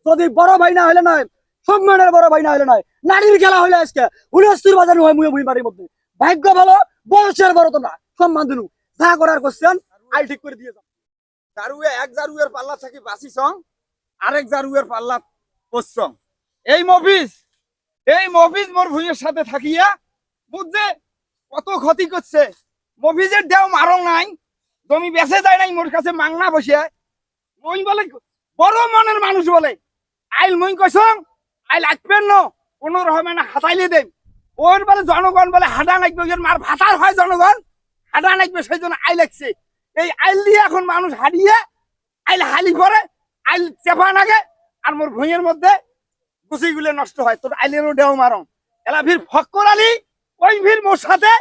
যদি বড় ভাই না হলে নয়, সম্মানের বড় ভাই না হলে নয়, নারীর খেলা হলে আজকে হুলস্থুর বাজার হয় মুয়ে মুই বাড়ির মধ্যে। ভাগ্য ভালো, বয়সের বড় তোমরা, সম্মান দিলু, যা করার করছেন আই ঠিক করে দিয়ে যাও। জারুয়ে এক জারুয়ের পাল্লা থাকি বাসি সং, আরেক জারুয়ের পাল্লা পশ্চং। এই মফিজ মোর ভুঁইয়ের সাথে থাকিয়া বুঝছে কত ক্ষতি করছে। মফিজের দেও মারং নাই, জমি বেঁচে যায় নাই মোর কাছে মাংনা বসে। মই বলে বড় মনের মানুষ বলে আইল মই কইসং আইল আসবেন ন কোন রকমে না হাতাইলে দেন। ওর বলে জনগণ বলে হাডা নাকবে, ওর মার ভাতার হয় জনগণ হাডা নাকবে, সেই জন্য আইল লাগছে। এই আইল দিয়ে এখন মানুষ হারিয়ে আইল হালি করে, আইল চেপা নাগে, আর মোর ভুঁইয়ের মধ্যে গুছিগুলো নষ্ট হয়। তোর আইলেরও দেও মারং এলা ভিড় ফক্কর আলী, ওই ভিড় মোর সাথে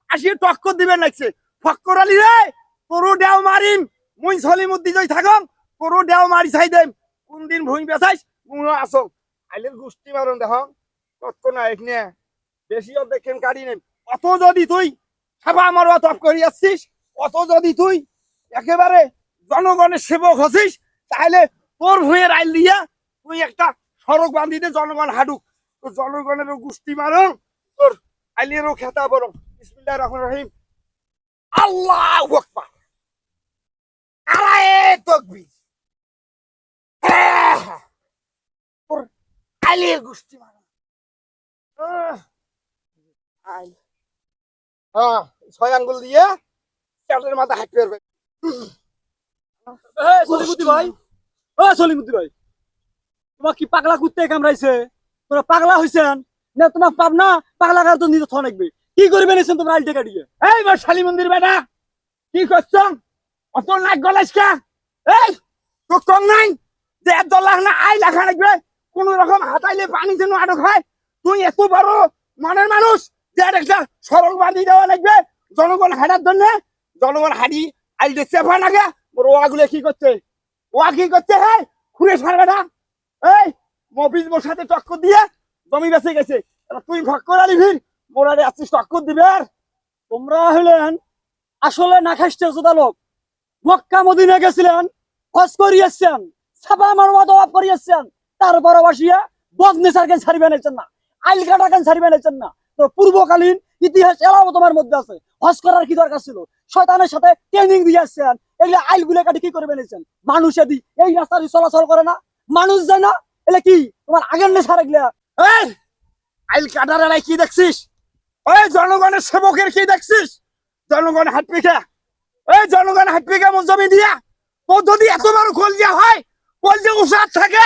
আসিয়ে টক্কর দিবেন লাগছে। ফক্কর আলী রে, তোরও দেও মারিম, মুই সলিমুদ্দি জয় থাকম, তোরও দেও মারি চাই দেম। কোন দিন ভুঁই বেচাইস মুও আসো, আইলের গুষ্টি মারন দেখ কত না এখানে বেশিও দেখেন কাড়ি নেই। অত যদি তুই সাবা আমার অত করি আসছিস, অত যদি তুই একেবারে জনগণের সেবক হছিস, তাহলে তোর ভুঁইয়ের আইল দিয়া তুই একটা সড়ক বান্ধি দে, জনগণ হাডুক, তোর জনগণেরও গুষ্টি মারং, তোর আইলেরও খেতা বরং। বিসমিল্লাহির রহমানির রহিম। আল্লাহু আকবার, নারায়ে তাকবীর। তোর আইলের গুষ্টি মারং। আইল ছয় আঙ্গুল দিয়ে চাটের মাথা হাঁটতে পারবে। সলিমুদ্দি ভাই, ও সলিমুদ্দি ভাই, তোমার কি পাগলা কুত্তে কামড়াইছে? তোমরা পাগলা হইছেন না? তোমার পাবনা পাগলা কাল তো নিজে থ নাকবে। কি করবে নিছেন তোমরা আইল টাকা দিয়ে? এই বার শালি মন্দির বেটা, কি করছ? অত নাক গলাইস কা? এই তো কম নাই যে $1 না আই লেখা লাগবে, কোন রকম হাতাইলে পানি যেন আটক হয়। তুই এত বড় মনের মানুষ যে একটা সড়ক বাঁধি দেওয়া লাগবে জনগণ হাঁটার জন্য। জনগণ হাঁটি আইলে চেপা লাগে, ওর ওয়াগুলো কি করছে? ওয়া কি করছে? হ্যাঁ খুঁড়ে ছাড় বেটা। এই মফিজ মোর সাথে টক্কর দিয়ে জমি বেঁচে গেছে, তুই ফক্কর আলী ভিড় মোরারে আসছিস টক্কর দিবে। আর তোমরা হলেন আসলে না খাইতে জোদা লোক। মক্কা মদিনা গেছিলেন, হজ করিয়েছেন, ছাপা মারওয়া দওয়াব করিয়েছেন, তারপর বসিয়া বদনেসার কেন ছাড়িবে নাইছেন না, আইল কাটা কেন ছাড়িবে নাইছেন না। তো পূর্বকালীন ইতিহাস এলাও তোমার মধ্যে আছে। হজ করার কি দরকার ছিল? শয়তানের সাথে ট্রেনিং দিয়ে আসছেন, এগুলো আইল গুলো কাটি কি করবে নাইছেন? মানুষে দি এই রাস্তা দিয়ে চলাচল করে না, মানুষ যায় না, এলে কি তোমার আগের নেশা রাখলে? এই আইল কাটার এলাই কি দেখছিস? ওই জনগণের সেবকের কি দেখছিস? জনগণ হাত পিঠা, ওই জনগণ হাত পিঠা মোর জমি দিয়া। ও যদি এত বড় কলজিয়া হয়, কলজিয়া উসাদ থাকে,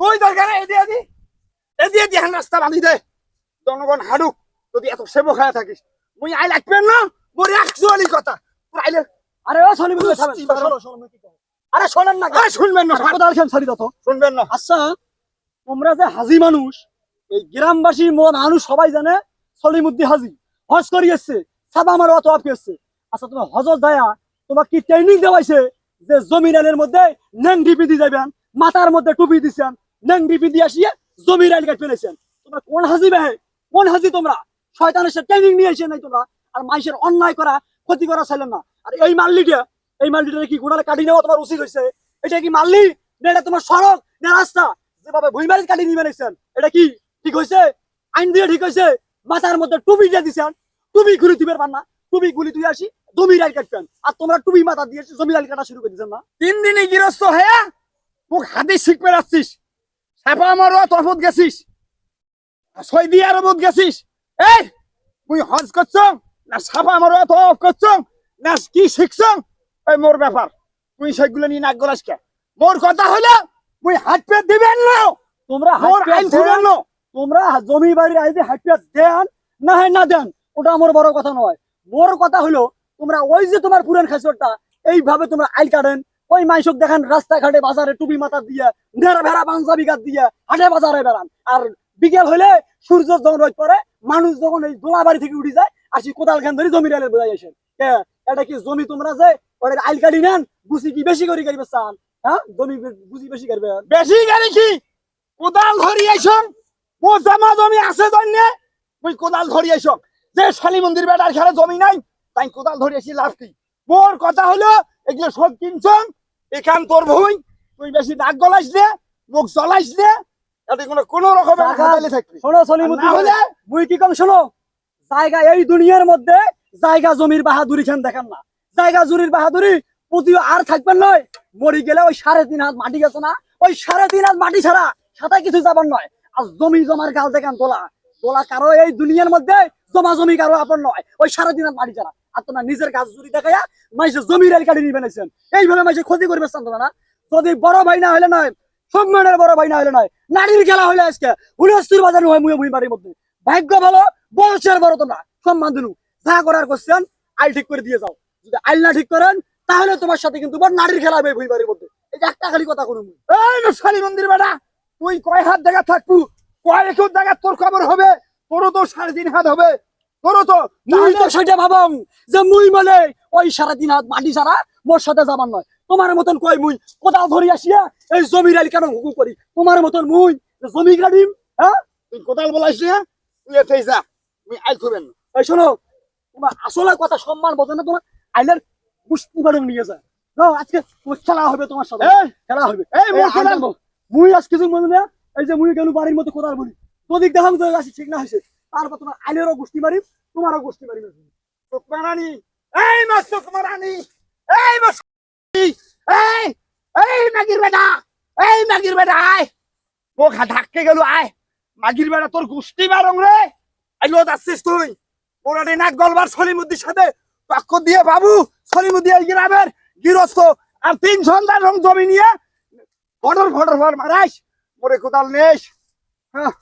ওই দরকার এদিয়ে দিয়ে রাস্তা বাঁধি দে, জনগণ হাডুক। যদি এত সেবক হয়ে থাকিস, মুই আই লাগবেন না মোর একচুয়ালি কথা। তোর আইলে আরে ও সলিমুদ্দি ভাই, থামেন, শোনো, শোনো, আমি কি কই। আরে শোনেন না, শুনবেন না, কোদাল খেন ছাড়ি দাও তো। শুনবেন না। আচ্ছা, তোমরা যে হাজি মানুষ, এই গ্রামবাসী মানুষ সবাই জানে সলিমুদ্দি হাজি হজ করিয়েছে, সাবা আমার অত আপ গেছে। আচ্ছা, তোমার হজত যায়া তোমার কি ট্রেনিং দেওয়াইছে যে জমিরানের মধ্যে নেং ডিপি দিয়ে যাবেন, মাথার মধ্যে টুপি দিছেন, নেং ডিপি দিয়ে আসিয়ে জমিরান কাট ফেলেছেন? তোমরা কোন হাজি ভাই? কোন হাজি তোমরা? শয়তানের সাথে ট্রেনিং নিয়ে এসে নাই তোমরা, আর মানুষের অন্যায় করা ক্ষতি করা চাইলেন না। আর এই মাল্লিটা কি গোড়ালে কাটি নেওয়া তোমার উচিত হয়েছে? এটা কি মাল্লি না এটা তোমার সড়ক না রাস্তা? যেভাবে ভুইমারি কাটি নিয়ে বানাইছেন, এটা কি ঠিক হয়েছে? আইন দিয়ে ঠিক হয়েছে? মাথার মধ্যে টুপি দিয়ে দিছেন, টুপি ঘুরে দিবেন পার না, টুপি গুলি তুই আসি জমি রাইল কাটবেন, আর তোমরা টুপি মাথা দিয়ে জমি রাইল কাটা শুরু করে দিচ্ছেন না? 3 দিনই গৃহস্থ হয়ে মুখ হাতে শিখবে আসছিস, সাপা মারো তফত গেছিস, সৌদি আরবত গেছিস। এই তুই হজ করছ না সাপা মারো তফ করছ না কি শিখছ? ওই মোর ব্যাপার, তুই সেগুলো নিয়ে নাক গলাস কে? মোর কথা হলো তুই হাত পে দিবেন না, তোমরা মোর আইন দিবেন না। তোমরা জমি বাড়ির আইতে হাইপিয়া দেন না হয় না দেন, ওটা আমার বড় কথা নয়। মোর কথা হলো তোমরা ওই যে তোমার পুরান খাসরটা এইভাবে তোমরা আইল কাটেন, ওই মাইসক দেখেন রাস্তাঘাটে বাজারে টুপি মাথা দিয়ে নেড়া ভেড়া পাঞ্জাবি গাছ দিয়ে হাটে বাজারে বেড়ান, আর বিকেল হইলে সূর্য যখন রোদ পড়ে মানুষ যখন এই দোলা বাড়ি থেকে উঠে যায় আসি কোদাল খান ধরে জমি রাইলে বোঝাই আসেন। এটা কি জমি তোমরা যে ওদের আইল কাটি নেন, বুঝি কি বেশি করে করবে চান? হ্যাঁ, জমি বুঝি বেশি করবে? বেশি গাড়ি কি কোদাল ধরি আইসং? ও জামা জমি আছে জন্যে তুই কোদাল ধরি আইসং। যে শালি মন্দির বেটার খেলে জমি নাই তাই কোদাল ধরি আসি, লাভ কি? মোর কথা হলো এগুলো সব কিনছং, এখান তোর ভুই, তুই বেশি দাগ গলাইস রে। মুখ জ্বলাইস নে এতে কোনো রকমের জাগা- হাতালে থাকবি শোনো সলিমুদ্দিন না হলে মুই কি কম শোনো জায়গা এই দুনিয়ার মধ্যে জায়গা জমির বাহাদুরি খান দেখেন না জায়গা জুরির বাহাদুরি প্রতিও আর থাকবেন নয় মরি গেলে ওই 3.5 হাত মাটি গেছে না ওই 3.5 হাত মাটি ছাড়া সাথে কিছু যাবার নয় আর জমি জমার গাল দেখেন তোলা তোলা কারো এই দুনিয়ার মধ্যে জমা জমি কারো আপন নয় ওই 3.5 হাত মাটি ছাড়া আর তোমরা নিজের কাজ জুরি দেখাইয়া মাইসে জমি রেল কাটি নিয়ে বানাইছেন এইভাবে মাইসে ক্ষতি করবে তোমরা না যদি বড় ভাই না হলে নয় সম্মানের বড় ভাই না হলে নয় নারীর খেলা হলে আজকে হুলস্থুর বাজার হয় মুই বাড়ির মধ্যে ভাগ্য ভালো বয়সের বড় তোমরা সম্মান দিলু যা করার করছেন আইল ঠিক করে দিয়ে যাও যদি আইল না ঠিক করেন তাহলে তোমার সাথে কিন্তু বড় নারীর খেলা হবে ভুই বাড়ির মধ্যে এই যে একটা খালি কথা করুন এই নসালি মন্দির বেটা তুই কয় হাত জায়গা থাকবু কয় একর জায়গা তোর খবর হবে তোরও তো 3.5 হাত হবে তোরও তো মুই তো সেটা ভাবং যে মুই মানে ওই 3.5 হাত মাটি ছাড়া মোর সাথে যাবার নয় তোমার মতন কই মুই কোদাল ধরি আসিয়া এই জমির আইল কেন হুকু করি তোমার মতন মুই যে জমি গাড়িম হ্যাঁ তুই কোদাল বলাইস না তুই এতেই যা তুই আইল করবেন না এই শোনো তোমার আসলে কথা সম্মান বোঝে না তোমার আইলের কুস্তি বাড়ং নিয়ে যায় না আজকে তোমার খেলা হবে তোমার সাথে এই খেলা হবে এই মোর আইল কোদাল আনবো। মুই আজ কিছু মনে না এই যে মুই গেল বাড়ির মতো কোদাল বলি তোদিক দেখাম তো আসি ঠিক না হয়েছে তারপর তোমার আইলেরও গোষ্ঠী মারিম তোমারও গোষ্ঠী মারিম তোকমারানি এই মাস তোকমারানি এই মাস এই এই মাগির বেটা আয় ও ধাক্কে গেল আয় মাগির বেটা তোর গুষ্টি মারং রে আইলো যাচ্ছিস তুই ওরানি নাক গলবার সলিমুদ্দির সাথে টক্কর দিয়ে বাবু সলিমুদ্দি এই গ্রামের গৃহস্থ আর 3 সন্তান জমি নিয়ে ফটর মারাইস মোরে কোদাল নেস হ্যাঁ